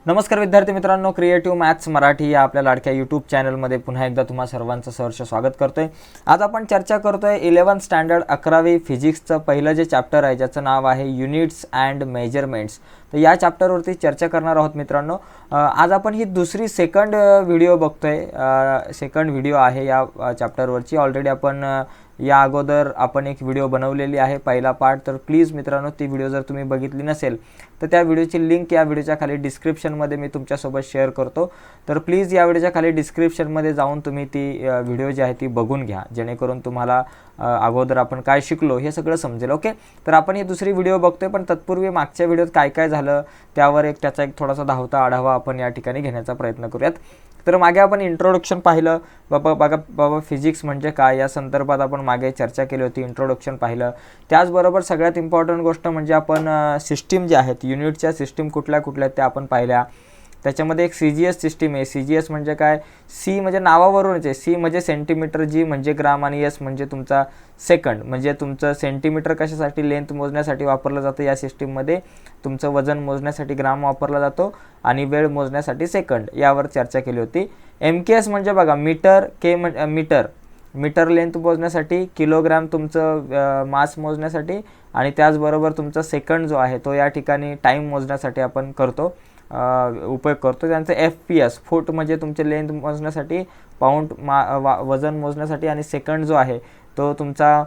नमस्कार विद्यार्थी मित्रांनो, क्रिएटिव्ह मॅथ्स मराठी या आपल्या लाडक्या यूट्यूब चॅनलमध्ये पुन्हा एकदा तुम्हा सर्वांचं सहर्ष स्वागत करतोय। आज आपण चर्चा करतोय 11th स्टँडर्ड 11वी फिजिक्सचं पहिलं जे चॅप्टर आहे ज्याचं नाव आहे युनिट्स अँड मेजरमेंट्स। तर या चॅप्टरवरती चर्चा करणार आहोत मित्रांनो। आज आपण ही दुसरी सेकंड व्हिडिओ बघतोय। सेकंड व्हिडिओ आहे या चॅप्टरवरची। ऑलरेडी आपण या अगोदर आपण एक व्हिडिओ बनवलेली आहे पहिला पार्ट, तर प्लीज मित्रांनो ती व्हिडिओ जर तुम्ही बघितली नसेल तर त्या व्हिडिओची लिंक या व्हिडिओच्या खाली डिस्क्रिप्शनमध्ये मी तुमच्यासोबत शेअर करतो। तर प्लीज या व्हिडिओच्या खाली डिस्क्रिप्शनमध्ये जाऊन तुम्ही ती व्हिडिओ जी आहे ती बघून घ्या, जेणेकरून तुम्हाला अगोदर आपण काय शिकलो हे सगळं समजेल। ओके, तर आपण ही दुसरी व्हिडिओ बघतोय, पण तत्पूर्वी मागच्या व्हिडिओत काय काय झालं त्यावर त्याचा एक थोडासा धावता आढावा आपण या ठिकाणी घेण्याचा प्रयत्न करूयात। तर मागे आपण इंट्रोडक्शन पाहिलं, बाबा फिजिक्स म्हणजे काय या संदर्भात आपण मागे चर्चा केली होती, इंट्रोडक्शन पाहिलं। त्याचबरोबर सगळ्यात इम्पॉर्टंट गोष्ट म्हणजे आपण सिस्टीम जे आहेत युनिटच्या सिस्टीम कुठल्या कुठल्या त्या आपण पाहिल्या। त्याच्यामध्ये एक CGS सिस्टीम आहे। CGS म्हणजे काय? सी म्हणजे नावावरूनच आहे, सी म्हणजे सेंटीमीटर, जी म्हणजे ग्राम आणि एस म्हणजे तुमचा सेकंड। म्हणजे तुमचं सेंटीमीटर कशासाठी? लेंथ मोजण्यासाठी वापरलं जातं या सिस्टीममध्ये। तुमचं वजन मोजण्यासाठी ग्राम वापरला जातो आणि वेळ मोजण्यासाठी सेकंड, यावर चर्चा केली होती। MKS म्हणजे बघा मीटर, के मीटर लेंथ मोजण्यासाठी, किलोग्राम तुमचं मास मोजण्यासाठी, आणि त्याचबरोबर तुमचा सेकंड जो आहे तो या ठिकाणी टाईम मोजण्यासाठी आपण करतो, उपयोग करतो। त्यांचं FPS फूट म्हणजे तुमचे लेंथ मोजण्यासाठी, पाऊंड वजन मोजण्यासाठी, आणि सेकंड जो आहे तो तुमचा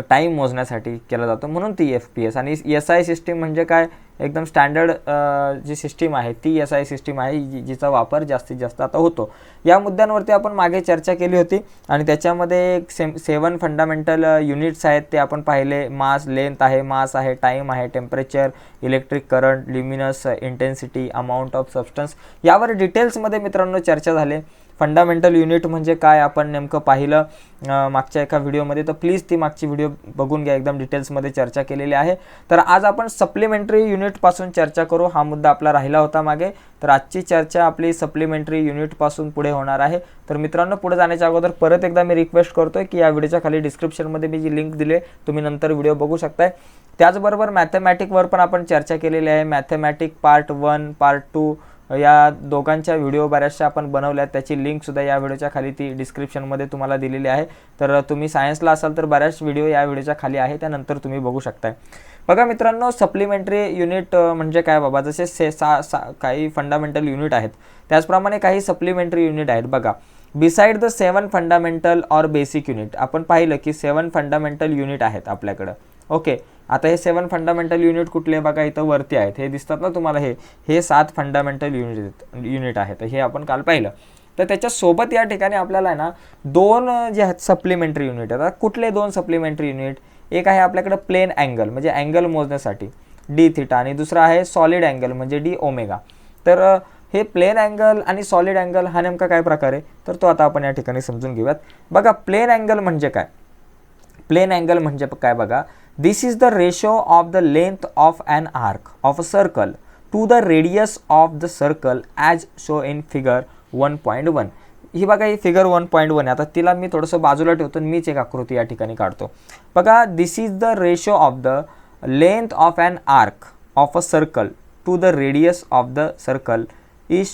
टाईम मोजण्यासाठी केला जातो, म्हणून ती FPS। आणि SI सिस्टीम म्हणजे काय? एकदम स्टँडर्ड जी सिस्टीम आहे ती SI सिस्टीम आहे, जिचा वापर जास्तीत जास्त आता होतो। या मुद्द्यांवरती आपण मागे चर्चा केली होती आणि त्याच्यामध्ये 7 फंडामेंटल युनिट्स आहेत ते आपण पाहिले। मास, लेंथ आहे, मास आहे, टाईम आहे, temperature, electric current, luminous intensity, amount of substance, यावर डिटेल्समध्ये मित्रांनो चर्चा झाली। फंडामेंटल युनिट म्हणजे काय आपण नेमकं पाहिलं मागच्या एका व्हिडिओमध्ये, तर प्लीज ती मागची व्हिडिओ बघून घ्या, एकदम डिटेल्समध्ये चर्चा केलेली आहे। तर आज आपण सप्लिमेंटरी युनिटपासून चर्चा करू, हा मुद्दा आपला राहिला होता मागे। तर आजची चर्चा आपली सप्लिमेंटरी युनिटपासून पुढे होणार आहे। तर मित्रांनो, पुढे जाण्याच्या अगोदर परत एकदा मी रिक्वेस्ट करतोय की या व्हिडिओच्या खाली डिस्क्रिप्शनमध्ये मी जी लिंक दिली तुम्ही नंतर व्हिडिओ बघू शकताय। त्याचबरोबर मॅथमॅटिकवर पण आपण चर्चा केलेली आहे। मॅथमॅटिक पार्ट 1, पार्ट 2 या दोघांच्या व्हिडिओ बऱ्याचशा आपण बनवल्या, त्याची लिंकसुद्धा या व्हिडिओच्या खाली ती डिस्क्रिप्शनमध्ये तुम्हाला दिलेली आहे। तर तुम्ही सायन्सला असाल तर बऱ्याच व्हिडिओ या व्हिडिओच्या खाली आहे, त्यानंतर तुम्ही बघू शकताय। बघा मित्रांनो, सप्लिमेंटरी युनिट म्हणजे काय बाबा, जसे काही फंडामेंटल युनिट आहेत त्याचप्रमाणे काही सप्लिमेंटरी युनिट आहेत। बघा, beside the 7 fundamental or basic unit, आपण पाहिलं की 7 फंडामेंटल युनिट आहेत आपल्याकडं। ओके, आता हे 7 फंडामेंटल युनिट कुठले बघा, इथं वरती आहेत, हे दिसतात ना तुम्हाला, हे 7 फंडामेंटल युनिट आहेत, हे आपण काल पाहिलं। तर त्याच्यासोबत या ठिकाणी आपल्याला आहे ना 2 जे आहेत सप्लिमेंटरी युनिट आहेत। कुठले 2 सप्लिमेंटरी युनिट? एक आहे आपल्याकडे प्लेन अँगल म्हणजे अँगल मोजण्यासाठी डी थिटा, आणि दुसरा आहे सॉलिड अँगल म्हणजे डी ओमेगा। तर हे प्लेन अँगल आणि सॉलिड अँगल हा नेमका काय प्रकार आहे, तर तो आता आपण या ठिकाणी समजून घेऊयात। बघा, प्लेन अँगल म्हणजे काय? प्लेन अँगल म्हणजे काय बघा, this is the ratio of the length of an arc of a circle to the radius of the circle as show in figure 1.1। ही बघा, ही फिगर 1.1 आहे। आता तिला मी थोडंसं बाजूला ठेवतो, मीच एक आकृती या ठिकाणी काढतो। बघा, this is the ratio of the length of an arc of a circle to the radius of the circle is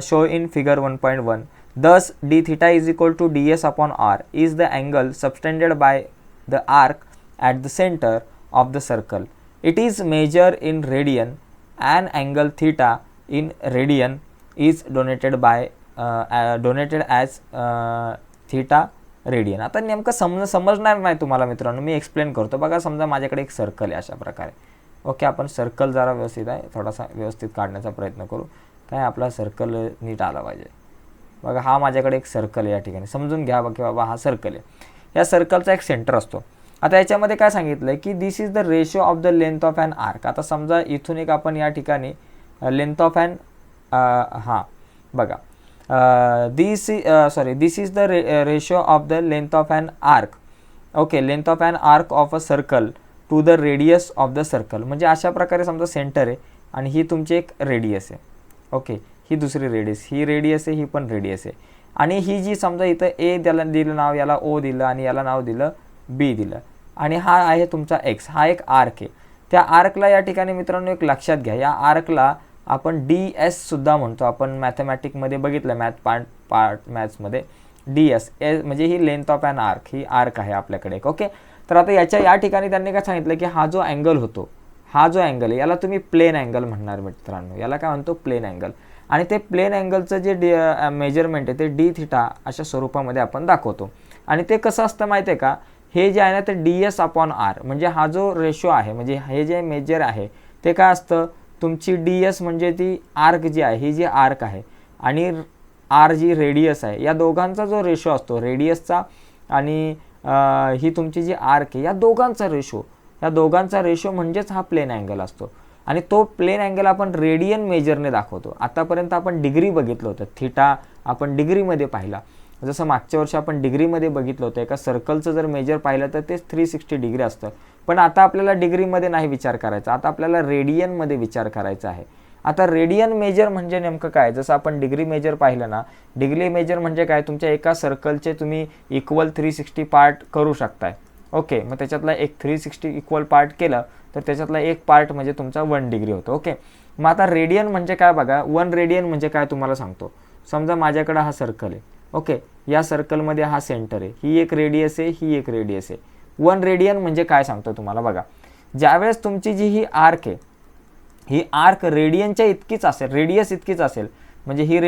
show in figure 1.1। Thus, d theta is equal to ds upon r is the angle subtended by the arc at the center of the circle. It is measured in radian. An angle theta in radian is donated as theta radian. आता नेमकं समजणार नाही तुम्हाला मित्रांनो, मी explain करतो। बघा, समजा माझ्याकडे एक सर्कल आहे अशा प्रकारे। ओके, आपण सर्कल जरा व्यवस्थित आहे, थोडासा व्यवस्थित काढण्याचा प्रयत्न करू, काय आपला सर्कल नीट आला पाहिजे। बघा, हा माझ्याकडे एक सर्कल आहे या ठिकाणी, समजून घ्या की बाबा हा सर्कल आहे। या सर्कलचा एक सेंटर असतो। आता याच्यामध्ये काय सांगितलं आहे की this is the ratio of the length of an arc. आता समजा इथून एक आपण या ठिकाणी लेंथ ऑफ अन बघा, this is the ratio of the length of an arc. Okay, length of an arc of a circle to the radius of the circle, म्हणजे अशा प्रकारे समजा सेंटर आहे आणि ही तुमची एक रेडियस आहे। ओके, ही दुसरी रेडियस, ही रेडियस आहे, ही पण रेडियस आहे, आणि ही जी समजा इथं ए त्याला दिलं नाव, याला ओ दिलं, आणि याला नाव दिलं बी दिलं, आणि हा आहे तुमचा एक्स, हा एक आर्क आहे। त्या आर्कला या ठिकाणी मित्रांनो एक लक्षात घ्या, या आर्कला आपण DS सुद्धा म्हणतो. आपण मॅथमॅटिकमध्ये बघितलं, पार्ट मॅथ्समध्ये DS म्हणजे ही लेंथ ऑफ ॲन आर्क, ही आर्क आहे आपल्याकडे. ओके, तर आता या ठिकाणी त्यांनी काय सांगितलं की हा जो अँगल होतो, हा जो अँगल आहे याला तुम्ही प्लेन अँगल म्हणणार मित्रांनो. याला काय म्हणतो, प्लेन अँगल. आणि ते प्लेन अँगलचं जे मेजरमेंट आहे ते d θ अशा स्वरूपामध्ये आपण दाखवतो. आणि ते कसं असतं माहिती आहे का, हे जे आहे ना ते DS/R, म्हणजे हा जो रेशो आहे, म्हणजे हे जे मेजर आहे ते काय असतं, तुमची DS म्हणजे ती आर्क जी आहे, ही जी आर्क आहे, आणि R जी रेडियस आहे, या दोघांचा जो रेशो असतो, रेडियसचा आणि ही तुमची जी आर्क आहे, या दोघांचा रेशो म्हणजेच हा प्लेन अँगल असतो. आणि तो प्लेन अँगल आपण रेडियन मेजरने दाखवतो. आतापर्यंत आपण डिग्री बघितलं होतं, थिटा आपण डिग्रीमध्ये पाहिला. जसं मागच्या वर्षी आपण डिग्रीमध्ये बघितलं होतं, एका सर्कलचं जर मेजर पाहिलं तर ते 360 डिग्री असतं. पण आता आपल्याला डिग्रीमध्ये नाही विचार करायचा, आता आपल्याला रेडियनमध्ये विचार करायचा आहे. आता रेडियन मेजर म्हणजे नेमकं काय, जसं आपण डिग्री मेजर पाहिलं ना, डिग्री मेजर म्हणजे काय, तुमच्या एका सर्कलचे तुम्ही इक्वल 360 पार्ट करू शकताय. ओके, मग त्याच्यातला एक 360 इक्वल पार्ट केलं तर त्याच्यातला एक पार्ट म्हणजे तुमचा 1 डिग्री होतो. ओके, मग आता रेडियन म्हणजे काय बघा, 1 रेडियन म्हणजे काय तुम्हाला सांगतो. समजा माझ्याकडे हा सर्कल आहे. ओके, या सर्कलमध्ये हा सेंटर आहे, ही एक रेडियस आहे, ही एक रेडियस आहे. 1 रेडियन म्हणजे काय सांगतो तुम्हाला बघा, ज्यावेळेस तुमची जी ही आर्क आहे, ही आर्क रेडियनच्या इतकीच असेल, रेडियस इतकीच असेल, म्हणजे ही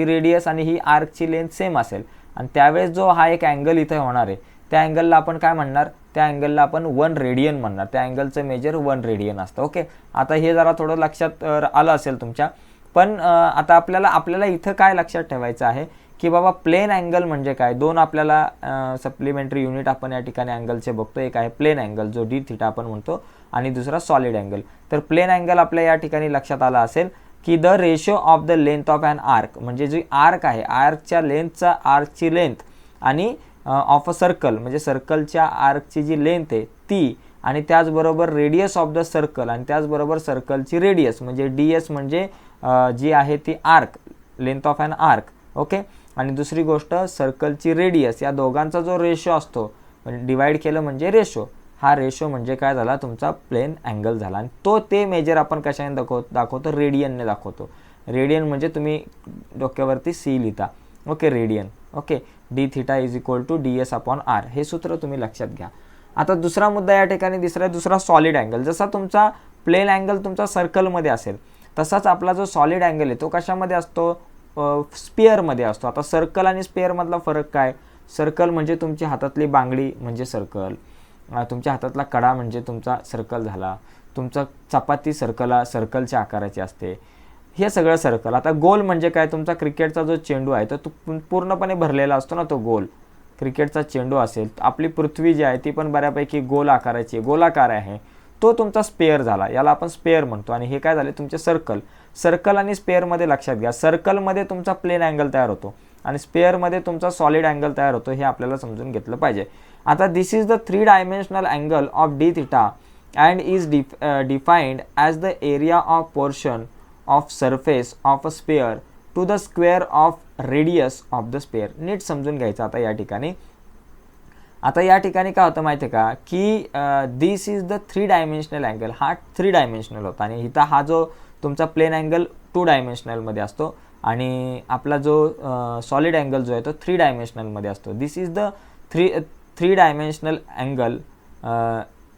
रेडियस आणि ही आर्कची लेंथ सेम असेल, आणि त्यावेळेस जो हा एक अँगल इथे होणार आहे, त्या अँगलला आपण काय म्हणणार, त्या अँगलला आपण 1 रेडियन म्हणणार. त्या अँगलचं मेजर 1 रेडियन असतं. ओके, आता हे जरा थोडं लक्षात आलं असेल तुमच्या. पण आता आपल्याला इथं काय लक्षात ठेवायचं आहे की बाबा प्लेन अँगल म्हणजे काय. दोन आपल्याला सप्लिमेंटरी युनिट आपण या ठिकाणी अँगलचे बघतो. एक आहे प्लेन अँगल जो d θ आपण म्हणतो, आणि दुसरा सॉलिड अँगल. तर प्लेन अँगल आपल्या या ठिकाणी लक्षात आला असेल की the ratio of the length of an arc, म्हणजे जी आर्क आहे, आर्कची लेंथ आणि ऑफ अ सर्कल, म्हणजे सर्कलच्या आर्कची जी लेंथ आहे ती, आणि त्याचबरोबर रेडियस ऑफ द सर्कल, आणि त्याचबरोबर सर्कलची रेडियस म्हणजे DS म्हणजे जी आहे ती arc, length of an arc. Okay, आणि दुसरी गोष्ट सर्कलची रेडियस, या दोघांचा जो रेशो असतो डिवाइड केलं म्हणजे रेशो, हा रेशो म्हणजे काय झाला, तुमचा प्लेन अँगल झाला. आणि ते मेजर आपण कशाने दाखवतो, रेडियनने दाखवतो. रेडियन म्हणजे तुम्ही डोक्यावरती C लिहिता. Okay, radian. Okay, d θ = DS/R, हे सूत्र तुम्ही लक्षात घ्या. आता दुसरा मुद्दा या ठिकाणी दुसरा सॉलिड अँगल. जसा तुमचा प्लेन अँगल तुमचा सर्कलमध्ये असेल, तसाच आपला जो सॉलिड अँगल आहे तो कशामध्ये असतो, स्पिअरमध्ये असतो. आता सर्कल आणि स्पिअरमधला फरक काय, सर्कल म्हणजे तुमची हातातली बांगडी म्हणजे सर्कल, तुमच्या हातातला कडा म्हणजे तुमचा सर्कल झाला, तुमचा चपाती सर्कलच्या आकाराची असते, हे सगळं सर्कल. आता गोल म्हणजे काय, तुमचा क्रिकेटचा जो चेंडू आहे तो पूर्णपणे भरलेला असतो ना, तो गोल क्रिकेटचा चेंडू असेल. आपली पृथ्वी जी आहे ती पण बऱ्यापैकी गोलाकार आहे, तो तुमचा स्पेअर झाला, याला आपण स्पेअर म्हणतो. आणि हे काय झाले तुमचे सर्कल आणि स्पेअरमध्ये लक्षात घ्या, सर्कलमध्ये तुमचा प्लेन अँगल तयार होतो आणि स्पेअरमध्ये तुमचा सॉलिड अँगल तयार होतो, हे आपल्याला समजून घेतलं पाहिजे. आता this is the 3 dimensional angle of d θ and is defined as the area of portion of surface of a sphere to the square of radius of the sphere. नीट समजून घ्यायचं आता या ठिकाणी. आता या ठिकाणी काय होतं माहिती आहे का, की this is the 3 dimensional angle, हा 3 डायमेन्शनल होता, आणि इथं हा जो तुमचा प्लेन अँगल 2 डायमेन्शनलमध्ये असतो, आणि आपला जो सॉलिड अँगल जो आहे तो 3 डायमेन्शनलमध्ये असतो. This is the 3 dimensional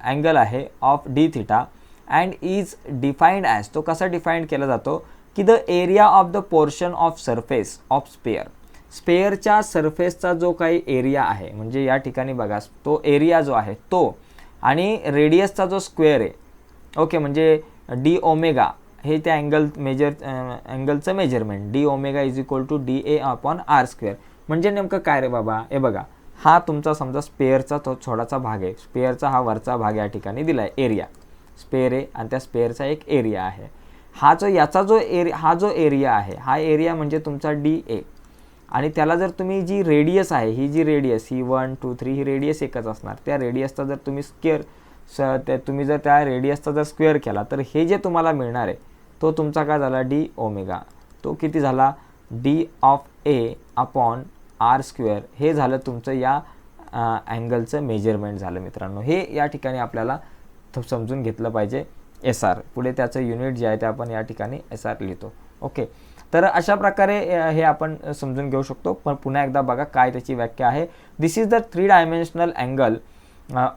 angle आहे of d θ and is defined as, तो कसा डिफाईंड केला जातो की the area of the portion of surface of sphere, स्पेअरच्या सरफेसचा जो काही एरिया आहे, म्हणजे या ठिकाणी बघा तो एरिया जो आहे तो, आणि रेडियसचा जो स्क्वेअर आहे. ओके, म्हणजे d⍵, हे त्या अँगलचं मेजरमेंट, d⍵ = dA/R². म्हणजे नेमकं काय रे बाबा, हे बघा, हा तुमचा समजा स्पेअरचा तो छोटासा भाग आहे, स्पेअरचा हा वरचा भाग या ठिकाणी दिला आहे, एरिया स्पेअर आहे, आणि त्या स्पेअरचा एक एरिया आहे. हा जो एरिया आहे, हा एरिया म्हणजे तुमचा dA, आणि त्याला जर तुम्ही जी रेडियस आहे, ही जी रेडियस, ही 1 2 3 ही रेडियस एकच असणार, त्या रेडियसचा जर तुम्ही तुम्ही जर त्या रेडियसचा जर स्क्वेअर केला तर हे जे तुम्हाला मिळणार आहे तो तुमचा काय झाला, d⍵, तो किती झाला, d/A/R². हे झालं तुमचं या अँगलचं मेजरमेंट झालं मित्रांनो. हे या ठिकाणी आपल्याला समजून घेतलं पाहिजे. SR, पुढे त्याचं युनिट जे आहे ते आपण या ठिकाणी SR लिहितो. ओके, तर अशा प्रकारे हे आपण समजून घेऊ शकतो. पण पुन्हा एकदा बघा काय त्याची व्याख्या आहे. This is the 3 dimensional angle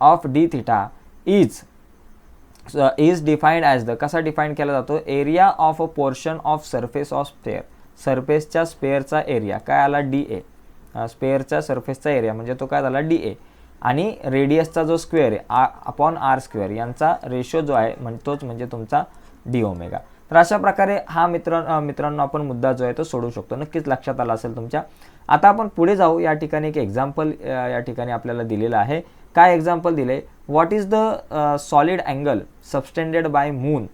of D theta is defined as the, कसा डिफाईन केला जातो, area of a portion of surface of sphere, सरफेसच्या स्पेअरचा एरिया काय आला DA, स्पेअरच्या सरफेसचा एरिया म्हणजे तो काय झाला DA, आणि रेडियसचा जो स्क्वेअर आहे अपॉन R स्क्वेअर यांचा रेशो जो आहे तोच म्हणजे तुमचा डी ओमेगा. तर अशा प्रकारे हा मित्रांनो आपण मुद्दा जो आहे तो सोडवू शकतो. नक्कीच लक्षात आला असेल तुमच्या. आता आपण पुढे जाऊ. या ठिकाणी एक एक्झाम्पल या ठिकाणी आपल्याला दिलेलं आहे. काय एक्झाम्पल दिले, what is the solid angle subtended by moon,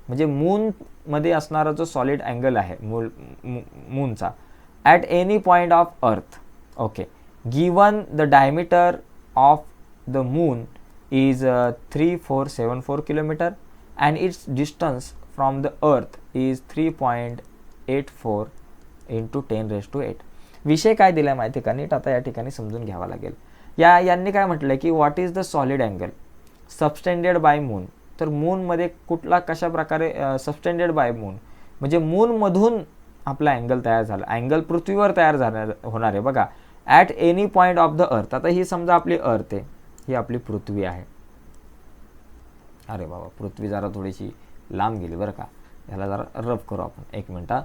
म्हणजे मूनमध्ये असणारा जो सॉलिड अँगल आहे मूनचा at any point of earth. Okay, given the diameter of the moon is 3474 kilometre and its distance from the earth is 3.84 into 10⁸. विषय काय दिला आहे माहिती का, नीट आता या ठिकाणी समजून घ्यावा लागेल. यांनी काय म्हटलं की what is the solid angle subtended by moon. तर मूनमध्ये कुठला कशा प्रकारे सबस्टेंडेड बाय मून म्हणजे मूनमधून आपला अँगल तयार झाला, अँगल पृथ्वीवर तयार होणार आहे बघा, at any point of the earth. आता ही समजा आपली अर्थ आहे, ही आपली पृथ्वी आहे. अरे बाबा, पृथ्वी जरा थोडीशी लांब गेली बरं का, ह्याला जरा रफ करू आपण, एक मिनटा.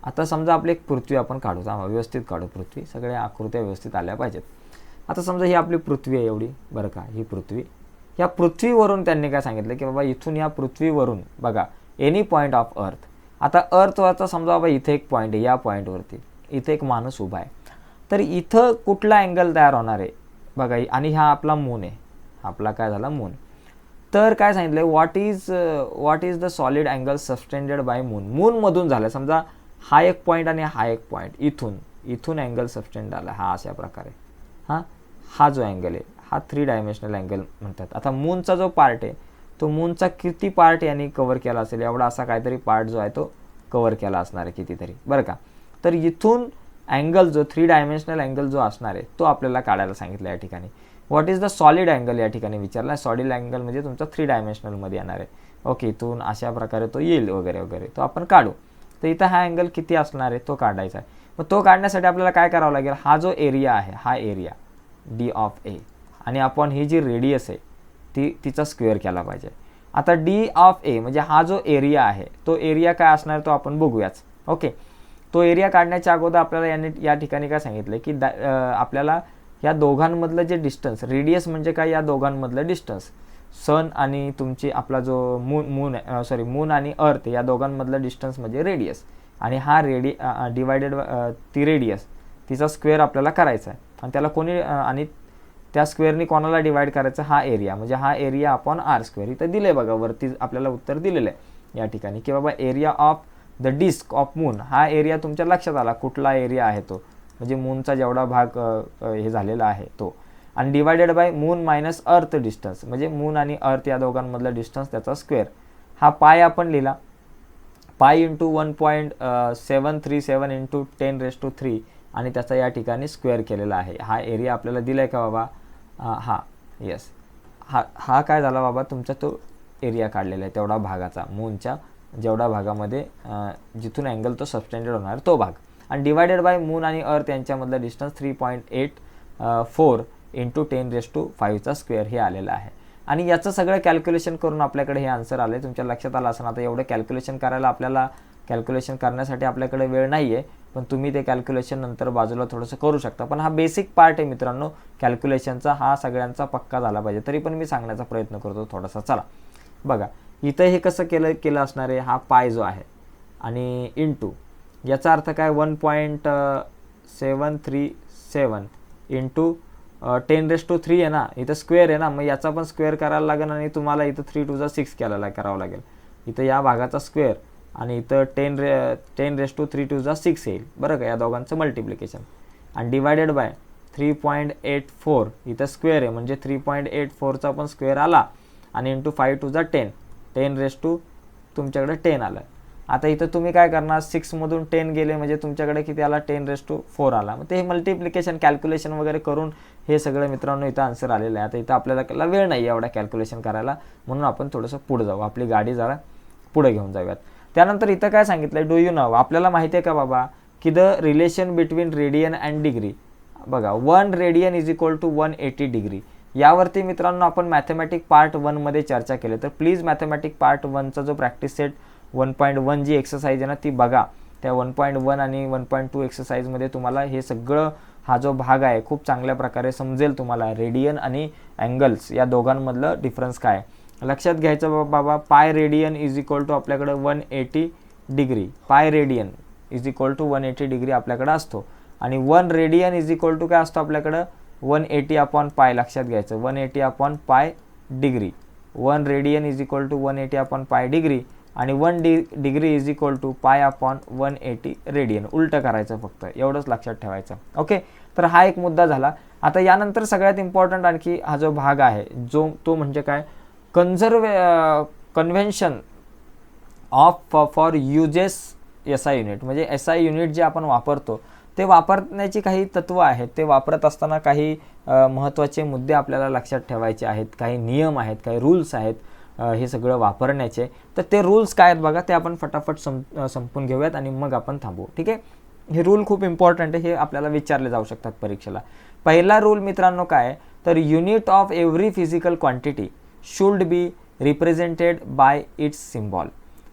आता समजा आपली एक पृथ्वी आपण काढू, व्यवस्थित काढू पृथ्वी, सगळ्या आकृत्या व्यवस्थित आल्या पाहिजेत. आता समजा ही आपली पृथ्वी आहे एवढी बरं का, ही पृथ्वी. या पृथ्वीवरून त्यांनी काय सांगितलं की बाबा इथून या पृथ्वीवरून बघा एनी पॉईंट ऑफ अर्थ. आता अर्थवरचा समजा बाबा इथे एक पॉईंट आहे, या पॉईंटवरती इथे एक माणूस उभा आहे, तर इथं कुठला अँगल तयार होणार आहे बघा, आणि हा आपला मून आहे, आपला काय झाला मून. तर काय सांगितलं, what is the solid angle subtended by moon. मूनमधून झालं, समजा हा एक पॉईंट आणि हा एक पॉईंट, इथून अँगल सबस्टेंड आला हा अशा प्रकारे. हा जो अँगल आहे हा 3 डायमेन्शनल अँगल म्हणतात. आता मूनचा जो पार्ट आहे तो मूनचा किती पार्ट यांनी कव्हर केला असेल, एवढा असा काहीतरी पार्ट जो आहे तो कव्हर केला असणार आहे कितीतरी बरं का. तर इथून अँगल जो 3 डायमेन्शनल अँगल जो असणार आहे तो आपल्याला काढायला सांगितलं या ठिकाणी. What is the solid angle या ठिकाणी विचारला. सॉलिड अँगल म्हणजे तुमचा 3 डायमेन्शनलमध्ये येणार आहे. ओके, इथून अशा प्रकारे तो येईल वगैरे वगैरे, तो आपण काढू. तर इथं हा अँगल किती असणार आहे तो काढायचा आहे. मग तो काढण्यासाठी आपल्याला काय करावं लागेल, हा जो एरिया आहे हा एरिया डी ऑफ ए, आणि आपण ही जी रेडियस आहे तिचा स्क्वेअर केला पाहिजे. आता डी ऑफ ए म्हणजे हा जो एरिया आहे तो एरिया काय असणार तो आपण बघूयाच. ओके, तो एरिया काढण्याच्या अगोदर आपल्याला यांनी या ठिकाणी काय सांगितलं की आपल्याला या दोघांमधलं जे डिस्टन्स, रेडियस म्हणजे काय, या दोघांमधलं डिस्टन्स, सन आणि तुमची आपला जो मून आणि अर्थ या दोघांमधलं डिस्टन्स म्हणजे रेडियस, आणि हा डिवायडेड ती रेडियस तिचा स्क्वेअर आपल्याला करायचा आहे. आणि त्याला कोणी आणि त्या स्क्वेअरनी कोणाला डिवाइड करायचं, हा एरिया म्हणजे हा एरिया अपॉन R स्क्वेअर. इथं दिलं आहे बघा, वरती आपल्याला उत्तर दिलेलं आहे या ठिकाणी की बाबा area of the disc of moon. हा एरिया तुमच्या लक्षात आला कुठला एरिया आहे तो, म्हणजे मूनचा जेवढा भाग हे झालेला आहे तो, आणि डिवायडेड बाय मून मायनस अर्थ डिस्टन्स म्हणजे मून आणि अर्थ या दोघांमधला डिस्टन्स त्याचा स्क्वेअर. हा पाय आपण लिहिला, पाय इंटू 1.737 इंटू 10⁻³ आणि त्याचा या ठिकाणी स्क्वेअर केलेला आहे. हा एरिया आपल्याला दिला आहे का बाबा, हा येस, हा काय झाला बाबा तुमचा तो एरिया काढलेला आहे तेवढा भागाचा, मूनच्या जेवढा भागामध्ये जिथून अँगल तो सबस्टेंडेड होणार तो भाग, आणि डिवायडेड बाय मून आणि अर्थ यांच्यामधला डिस्टन्स 3.84 इंटू 10⁵ स्क्वेअर हे आलेलं आहे. आणि याचं सगळं कॅल्क्युलेशन करून आपल्याकडे हे आन्सर आलं आहे. तुमच्या लक्षात आलं असं. आता एवढं कॅल्क्युलेशन करायला आपल्याला कॅल्क्युलेशन करण्यासाठी आपल्याकडे वेळ नाही आहे, पण तुम्ही ते कॅल्क्युलेशन नंतर बाजूला थोडंसं करू शकता. पण हा बेसिक पार्ट आहे मित्रांनो कॅल्क्युलेशनचा, हा सगळ्यांचा पक्का झाला पाहिजे. तरी पण मी सांगण्याचा प्रयत्न करतो थोडासा. चला बघा इथं हे कसं केलं असणार आहे, हा पाय जो आहे आणि इंटू याचा अर्थ काय 1.737 इंटू 10⁻³ आहे ना, इथं स्क्वेअर आहे ना, मग याचा पण स्क्वेअर करायला लागेल आणि तुम्हाला इथं 3 × 6 करावं लागेल. इथं या भागाचा स्क्वेअर आणि इथं 10⁻³ × 6 येईल बरं का, या दोघांचं मल्टिप्लिकेशन, आणि डिवायडेड बाय 3.84 इथं स्क्वेअर आहे म्हणजे 3.84चा पण स्क्वेअर आला, आणि इंटू 5 × 10 10⁻² तुमच्याकडे 10 आलं. आता इथं तुम्ही काय करणार, 6मधून 10 गेले म्हणजे तुमच्याकडे किती आला, 10⁴ आला. मग ते मल्टिप्लिकेशन कॅल्क्युलेशन वगैरे करून हे सगळं मित्रांनो इथं आन्सर आलेलं आहे. आता इथं आपल्याला वेळ नाही एवढा कॅल्क्युलेशन करायला, म्हणून आपण थोडंसं पुढे जाऊ, आपली गाडी जरा पुढे घेऊन जाऊयात. त्यानंतर इथं काय सांगितलं आहे, डू यू नो, आपल्याला माहिती आहे का बाबा की the relation between radian and degree. बघा 1 radian is equal to 180 degree. यावरती मित्रांनो आपण मॅथमॅटिक पार्ट 1 मध्ये चर्चा केली. तर प्लीज मॅथमॅटिक पार्ट 1चा जो प्रॅक्टिस सेट 1.1 जी एक्सरसाइज आहे ना ती बघा. त्या 1.1 आणि 1.2 एक्सरसाइजमध्ये तुम्हाला हे सगळं हा जो भाग आहे खूप चांगल्या प्रकारे समजेल तुम्हाला. रेडियन आणि अँगल्स या दोघांमधलं डिफरन्स काय लक्षात घ्यायचं बाबा. पाय रेडियन इज इक्वल टू आपल्याकडे 180 degree. Pi radian is equal to 180 degree आपल्याकडे असतो. आणि 1 रेडियन इज इक्वल टू काय असतो आपल्याकडं, 180 अपॉन पाय. लक्षात घ्यायचं 180 upon pi degree. 1 radian is equal to 180 upon pi degree. आणि 1 degree is equal to pi upon 180 radian. उलटं करायचं फक्त, एवढंच लक्षात ठेवायचं. ओके, तर हा एक मुद्दा झाला. आता यानंतर सगळ्यात इम्पॉर्टंट आणखी हा जो भाग आहे तो म्हणजे काय, convention of for uses SI unit. म्हणजे SI युनिट जे आपण वापरतो ते वापरण्याची काही तत्त्व आहेत. ते वापरत असताना काही महत्त्वाचे मुद्दे आपल्याला लक्षात ठेवायचे आहेत, काही नियम आहेत, काही रूल्स आहेत हे सगळं वापरण्याचे. तर ते रूल्स काय आहेत बघा, ते आपण फटाफट संपून घेऊयात आणि मग आपण थांबू. ठीक आहे, हे रूल खूप इम्पॉर्टंट आहे, हे आपल्याला विचारले जाऊ शकतात परीक्षेला. पहिला रूल मित्रांनो काय, तर unit of every physical quantity should be represented by it's symbol.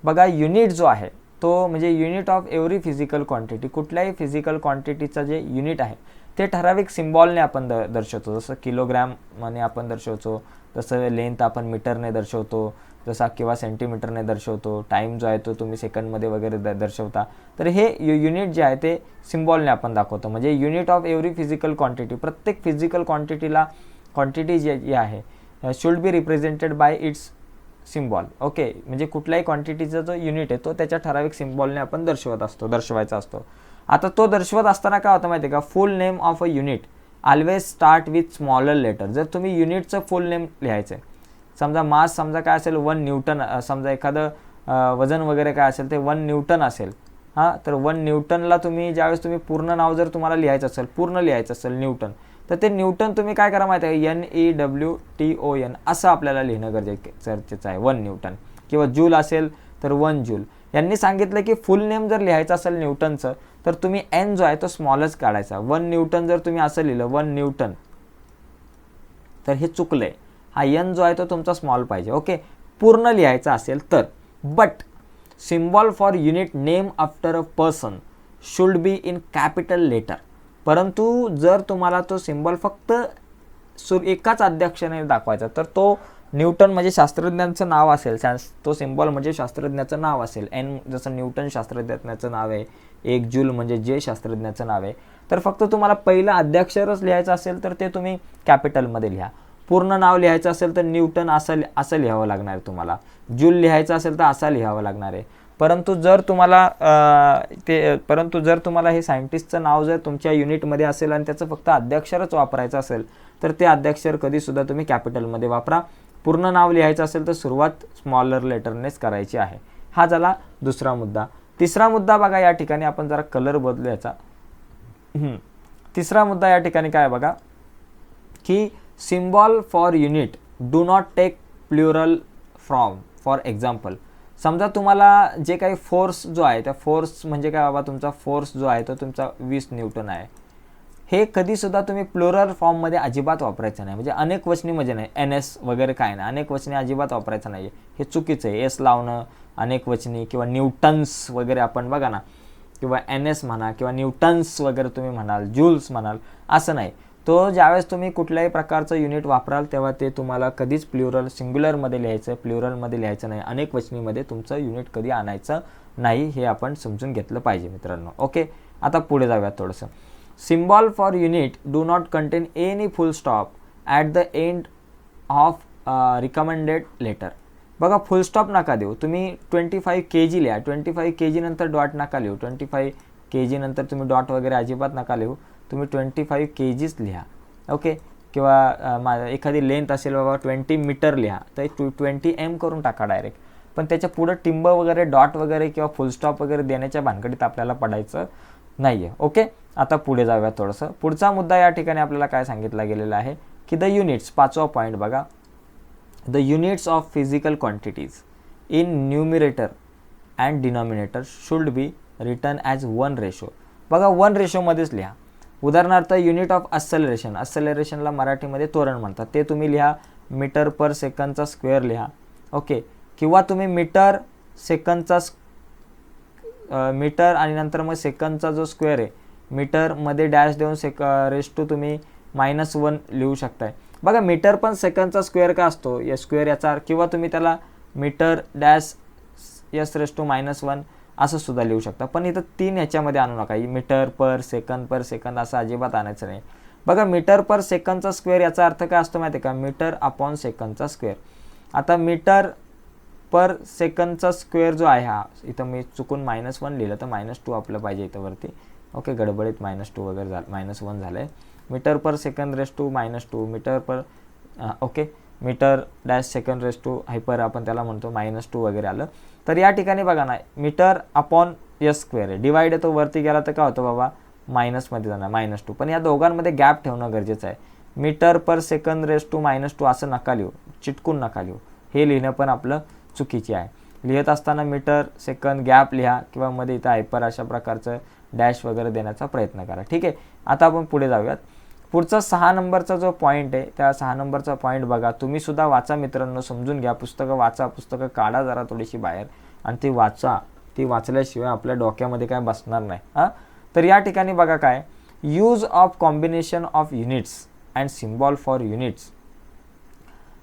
बघा युनिट जो आहे तो म्हणजे unit of every physical quantity, कुठल्याही फिजिकल क्वांटिटीचं जे युनिट आहे ते ठराविक सिम्बॉलने आपण दर्शवतो. जसं किलोग्रॅमने आपण दर्शवतो, जसं लेंथ आपण मीटरने दर्शवतो, जसा किंवा सेंटीमीटरने दर्शवतो. टाईम जो आहे तो तुम्ही सेकंडमध्ये वगैरे दर्शवता. तर हे युनिट जे आहे ते सिम्बॉलने आपण दाखवतो. म्हणजे unit of every physical quantity, प्रत्येक फिजिकल क्वांटिटी जी आहे should be represented by it's symbol. Okay, म्हणजे कुठल्याही क्वांटिटीचा जो युनिट आहे तो त्याच्या ठराविक सिम्बॉलने आपण दर्शवायचा असतो. आता तो दर्शवत असताना काय होतं माहिती आहे का, full name of a unit always start with smaller letter. जर तुम्ही युनिटचं फुल नेम लिहायचं आहे, समजा मास समजा काय असेल 1 न्यूटन, समजा एखादं वजन वगैरे काय असेल ते 1 न्यूटन असेल. हां, तर 1 न्यूटनला तुम्ही ज्यावेळेस तुम्ही पूर्ण नाव जर तुम्हाला लिहायचं असेल, पूर्ण लिहायचं असेल न्यूटन, तर ते न्यूटन तुम्ही काय करा माहिती आहे, NEWTON असं आपल्याला लिहिणं गरजेचं आहे 1 न्यूटन. किंवा जूल असेल तर 1 जूल. यांनी सांगितलं की फुल नेम जर लिहायचं असेल न्यूटनचं तर तुम्ही N जो आहे तो स्मॉलच काढायचा. 1 न्यूटन जर तुम्ही असं लिहिलं 1 न्यूटन तर हे चुकलंय. हा N जो आहे तो तुमचा स्मॉल पाहिजे. ओके, पूर्ण लिहायचं असेल तर. But symbol for unit name after a person should be in capital letter. परंतु जर तुम्हाला तो सिम्बॉल फक्त एकाच अध्यक्षाने दाखवायचा तर तो न्यूटन म्हणजे शास्त्रज्ञांचं नाव असेल, तो सिम्बॉल म्हणजे शास्त्रज्ञाचं नाव असेल. N जसं न्यूटन शास्त्रज्ञाचं नाव आहे, 1 जूल म्हणजे जे शास्त्रज्ञाचं नाव आहे. तर फक्त तुम्हाला पहिलं अध्यक्षरच लिहायचं असेल तर ते तुम्ही कॅपिटलमध्ये लिहा. पूर्ण नाव लिहायचं असेल तर न्यूटन असं लिहावं लागणार आहे तुम्हाला. जूल लिहायचं असेल तर असं लिहावं लागणार आहे. परंतु जर तुम्हाला हे सायंटिस्टचं नाव जर तुमच्या युनिटमध्ये असेल आणि त्याचं फक्त अध्यक्षरच वापरायचं असेल तर ते अध्यक्षर कधीसुद्धा तुम्ही कॅपिटलमध्ये वापरा. पूर्ण नाव लिहायचं असेल तर सुरुवात स्मॉलर लेटरनेच करायची आहे. हा झाला दुसरा मुद्दा. तिसरा मुद्दा बघा, या ठिकाणी आपण जरा कलर बदलू याचा. तिसरा मुद्दा या ठिकाणी काय बघा की symbol for unit do not take plural from. For example, समजा तुम्हाला जे काही फोर्स जो आहे त्या फोर्स म्हणजे काय बाबा, तुमचा फोर्स जो आहे तो तुमचा 20 न्यूटन आहे. हे कधीसुद्धा तुम्ही प्लुरल फॉर्ममध्ये अजिबात वापरायचं नाही. म्हणजे अनेक वचनी म्हणजे नाही, NS वगैरे काय नाही, अनेक वचनी अजिबात वापरायचं नाही. हे चुकीचं आहे. S लावणं अनेक वचनी किंवा न्यूटन्स वगैरे आपण बघा ना, किंवा NS म्हणा किंवा न्यूटन्स वगैरे तुम्ही म्हणाल, जूल्स म्हणाल, असं नाही. तो ज्यावेळेस तुम्ही कुठल्याही प्रकारचं युनिट वापराल तेव्हा ते तुम्हाला कधीच सिंग्युलरमध्ये लिहायचं, प्लुरलमध्ये लिहायचं नाही. अनेक वचनीमध्ये तुमचं युनिट कधी आणायचं नाही, हे आपण समजून घेतलं पाहिजे मित्रांनो. ओके, आता पुढे जाऊयात थोडंसं. Symbol for unit do not contain any full stop at the end of recommended letter. बघा, फुल स्टॉप नका देऊ. तुम्ही 25 kg लिहा. 25 kg नंतर डॉट नका लिहू. 25 kg नंतर तुम्ही डॉट वगैरे अजिबात नका लिहू. तुम्ही 25 kgs लिहा. ओके, किंवा एखादी लेंथ असेल बाबा 20 मीटर लिहा तर 20 m करून टाका डायरेक्ट. पण त्याच्या पुढं टिंब वगैरे डॉट वगैरे किंवा फुलस्टॉप वगैरे देण्याच्या भानगडीत आपल्याला पडायचं नाही आहे. ओके, आता पुढे जाऊया थोडंसं. पुढचा मुद्दा या ठिकाणी आपल्याला काय सांगितला गेलेला आहे की द युनिट्स, 5वा पॉईंट बघा, the units of physical quantities in numerator and denominator should be return as 1 ratio. बघा 1 रेशोमध्येच लिहा. उदाहरणार्थ युनिट ऑफ अस्सेलरेशन, अस्सेलरेशनला मराठीमध्ये त्वरण म्हणतात, ते तुम्ही लिहा मीटर पर सेकंदचा स्क्वेअर लिहा. ओके, किंवा तुम्ही मीटर सेकंदचा मीटर आणि नंतर मग सेकंदचा जो स्क्वेअर आहे मीटरमध्ये डॅश देऊन रेस टू तुम्ही -1 लिहू शकताय. बघा मीटर पण सेकंदचा स्क्वेअर का असतो, या स्क्वेअर याचा, किंवा तुम्ही त्याला मीटर डॅश S⁻1 असं सुद्धा लिहू शकता. पण इथं 3 ह्याच्यामध्ये आणू नका, मीटर पर सेकंद असं अजिबात आणायचं नाही. बघा मीटर पर सेकंदचा स्क्वेअर याचा अर्थ काय असतो माहिती आहे का, मीटर अपॉन सेकंदचा स्क्वेअर. आता मीटर पर सेकंदचा स्क्वेअर जो आहे हा, इथं मी चुकून -1 लिहिलं तर -2 आपलं पाहिजे इथं वरती. ओके, गडबडीत -2 वगैरे झालं, -1 झालं आहे. Metre per second -2 metre per okay, metre dash second hyper आपण त्याला म्हणतो -2 वगैरे आलं. तर या ठिकाणी बघा ना, मीटर अपॉन S स्क्वेअर आहे, डिवाइड आहे तो वरती गेला तर काय होतं बाबा, मायनसमध्ये जाणार -2. पण या दोघांमध्ये गॅप ठेवणं गरजेचं आहे. मीटर पर सेकंद -2 असं नका लिहू, चिटकून नका लिहू, हे लिहिणं पण आपलं चुकीचे आहे. लिहित असताना मीटर सेकंद गॅप लिहा किंवा मध्ये इथं हायपर अशा प्रकारचं डॅश वगैरे देण्याचा प्रयत्न करा. ठीक आहे, आता आपण पुढे जाऊयात. पुढचा 6 नंबरचा जो पॉईंट आहे, त्या 6 नंबरचा पॉईंट बघा, तुम्ही सुद्धा वाचा मित्रांनो, समजून घ्या, पुस्तकं वाचा, पुस्तकं काढा जरा थोडीशी बाहेर आणि ती वाचा. ती वाचल्याशिवाय आपल्या डोक्यामध्ये काय बसणार नाही. तर या ठिकाणी बघा काय, use of combination of units and symbol for units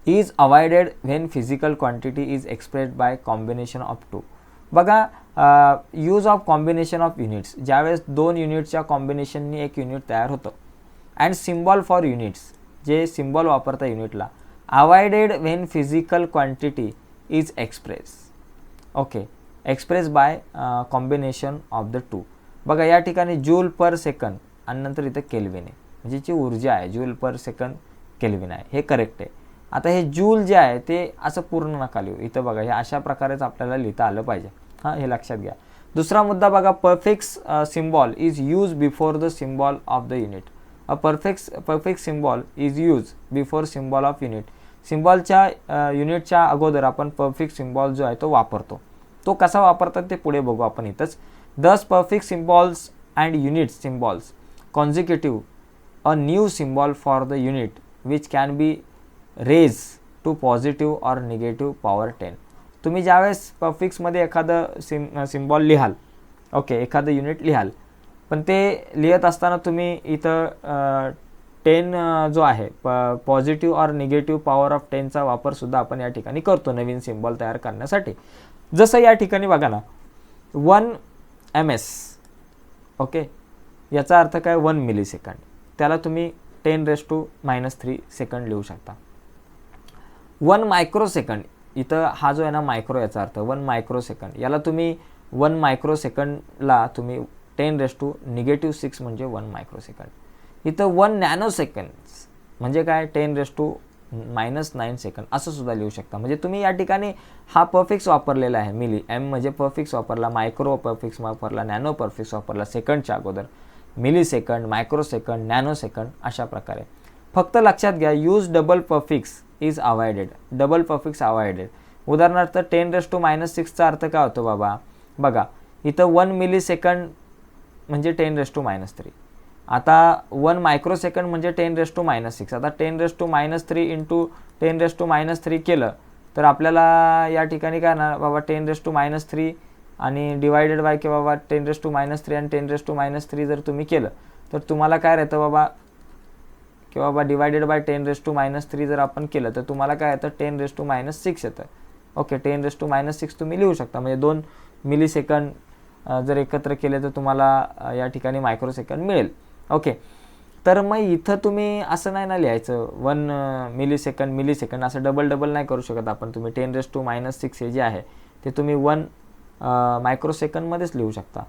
is avoided when physical quantity is expressed by combination of 2. बघा, use of combination of units, ज्यावेळेस 2 युनिट्सच्या कॉम्बिनेशननी एक युनिट तयार होतं, अँड सिम्बॉल फॉर युनिट्स, जे सिम्बॉल वापरता युनिटला, avoided when physical quantity is okay, express bye combination of the 2. बघा या ठिकाणी जूल पर सेकंद आणि नंतर इथं केल्विन आहे, म्हणजे जी ऊर्जा आहे जूल पर सेकंद केल्विन आहे, हे करेक्ट आहे. आता हे जूल जे आहे ते असं पूर्ण नका लिहू, इथं बघा हे अशा प्रकारेच आपल्याला लिहिता आलं पाहिजे. हे लक्षात घ्या. दुसरा मुद्दा बघा, prefix symbol is use before the symbol of the unit. A perfect symbol is use before symbol of unit. सिम्बॉलच्या युनिटच्या अगोदर आपण परफेक्ट सिम्बॉल जो आहे तो वापरतो. तो कसा वापरतात ते पुढे बघू आपण इथंच. Thus perfect symbols and unit symbols consecutive a new symbol for the unit which can be raise to positive or negative power 10. तुम्ही ज्यावेळेस परफिक्समध्ये एखादं सिम्बॉल लिहाल, ओके, एखादं युनिट लिहाल, पण ते लिहित असताना तुम्ही इथं 10 जो आहे positive or negative power of 10चा वापरसुद्धा आपण या ठिकाणी करतो नवीन सिम्बॉल तयार करण्यासाठी. जसं या ठिकाणी बघा ना, 1 ms, ओके, याचा अर्थ काय, 1 मिलीसेकंड, त्याला तुम्ही 10⁻³ सेकंड लिहू शकता. 1 मायक्रोसेकंड, इथं हा जो आहे ना मायक्रो, याचा अर्थ 1 मायक्रोसेकंड, याला तुम्ही 1 मायक्रोसेकंडला तुम्ही 10⁻⁻6 म्हणजे 1 मायक्रोसेकंड. इथं 1 नॅनोसेकंड्स म्हणजे काय, 10⁻⁻9 सेकंड असं सुद्धा लिहू शकता. म्हणजे तुम्ही या ठिकाणी हा परफिक्स वापरलेला आहे, मिली, एम म्हणजे परफिक्स वापरला, मायक्रो परफिक्स वापरला, नॅनो परफिक्स वापरला सेकंडच्या अगोदर, milli second, microsecond, nano second अशा प्रकारे. फक्त लक्षात घ्या, use double prefix is avoided. Double prefix avoided. उदाहरणार्थ 10⁻⁻6चा अर्थ काय होतो बाबा, बघा इथं 1 मिलीसेकंड म्हणजे 10⁻⁻3. आता 1 मायक्रोसेकंड म्हणजे 10⁻⁻6. आता 10⁻⁻3 इंटू 10⁻⁻3 केलं तर आपल्याला या ठिकाणी काय ना बाबा 10⁻⁻3 आणि डिवायडेड बाय किंवा बाबा 10⁻⁻3 आणि 10⁻⁻3 जर तुम्ही केलं तर तुम्हाला काय राहतं बाबा, किंवा बाबा डिवायडेड बाय 10⁻⁻3 जर आपण केलं तर तुम्हाला काय येतं, 10⁻⁻6 येतं. ओके, 10⁻⁻6 तुम्ही लिहू शकता. म्हणजे 2 मिलीसेकंड जर एकत्र केले तर तुम्हाला या ठिकाणी मायक्रोसेकंड मिळेल. ओके, तर मग इथं तुम्ही असं नाही ना लिहायचं 1 मिलीसेकंड असं डबल नाही करू शकत आपण. तुम्ही 10⁻⁻6 हे जे आहे ते तुम्ही 1 मायक्रोसेकंडमध्येच लिहू शकता.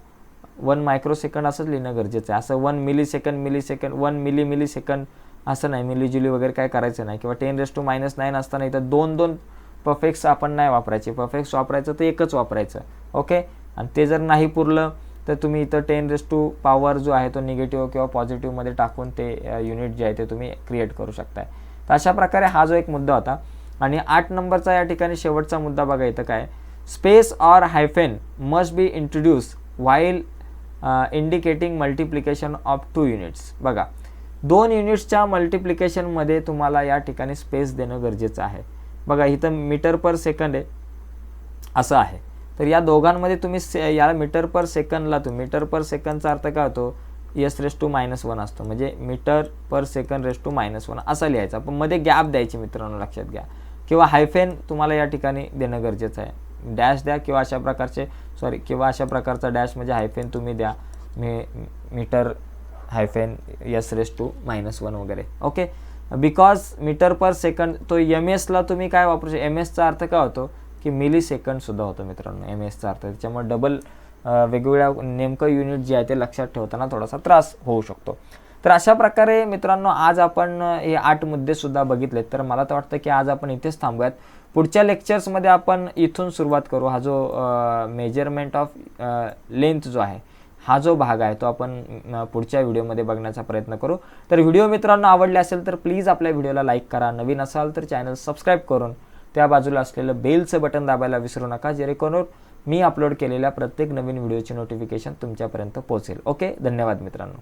1 मायक्रोसेकंड असंच लिहिणं गरजेचं आहे. असं 1 मिलीसेकंड 1 मिलीसेकंड असं नाही, मिलीजुली वगैरे काय करायचं नाही. किंवा 10⁻⁻9 असताना इथं 2 परफेक्ट्स आपण नाही वापरायचे, परफेक्ट्स वापरायचं तर एकच वापरायचं. ओके, आणि ते जर नाही पुरलं तर तुम्ही इथं 10⁻⁴ जो आहे तो निगेटिव्ह किंवा पॉझिटिव्हमध्ये टाकून ते युनिट जे आहे ते तुम्ही क्रिएट करू शकताय. तर अशा प्रकारे हा जो एक मुद्दा होता. आणि 8 नंबरचा या ठिकाणी शेवटचा मुद्दा बघा इथं काय, space or hyphen must be introduce while indicating multiplication of 2 units. बघा 2 युनिट्सच्या मल्टिप्लिकेशनमध्ये तुम्हाला या ठिकाणी स्पेस देणं गरजेचं आहे. बघा इथं मीटर पर सेकंड आहे असं आहे, तर या दोघांमध्ये तुम्ही याला मीटर पर सेकंडला मीटर पर सेकंडचा अर्थ काय होतो, s⁻⁻1 असतो, म्हणजे मीटर पर सेकंड (-1) असा लिहायचा, पण मध्ये गॅप द्यायची मित्रांनो, लक्षात घ्या. किंवा हायफेन तुम्हाला या ठिकाणी देणं गरजेचं आहे, डॅश द्या किंवा अशा प्रकारचा डॅश म्हणजे हायफेन तुम्ही द्या, मीटर हायफेन s⁻⁻1 वगैरे. Okay, because metre per second तो ला तुम्ही काय वापरू शकता, चा अर्थ काय होतो की मिली सेकंड सुद्धा होतो मित्रांनो चा अर्थ. त्याच्यामुळे डबल वेगवेगळ्या नेमकं युनिट जे आहे ते लक्षात ठेवताना थोडासा त्रास होऊ शकतो. तर अशा प्रकारे मित्रांनो आज आपण हे 8 मुद्दे सुद्धा बघितलेत. तर मला तर वाटतं की आज आपण इथेच थांबूयात. पुढच्या लेक्चर्समध्ये आपण इथून सुरुवात करू. हा जो मेजरमेंट ऑफ लेंथ जो आहे हा जो भाग आहे तो आपण पुढच्या व्हिडिओमध्ये बघण्याचा प्रयत्न करू. तर व्हिडिओ मित्रांनो आवडले असेल तर प्लीज आपल्या व्हिडिओला लाईक करा. नवीन असाल तर चॅनल सबस्क्राईब करून त्या बाजूला असलेलं बेलचं बटन दाबायला विसरू नका, जेणेकरून मी अपलोड केलेल्या प्रत्येक नवीन व्हिडिओची नोटिफिकेशन तुमच्यापर्यंत पोहोचेल. ओके, धन्यवाद मित्रांनो.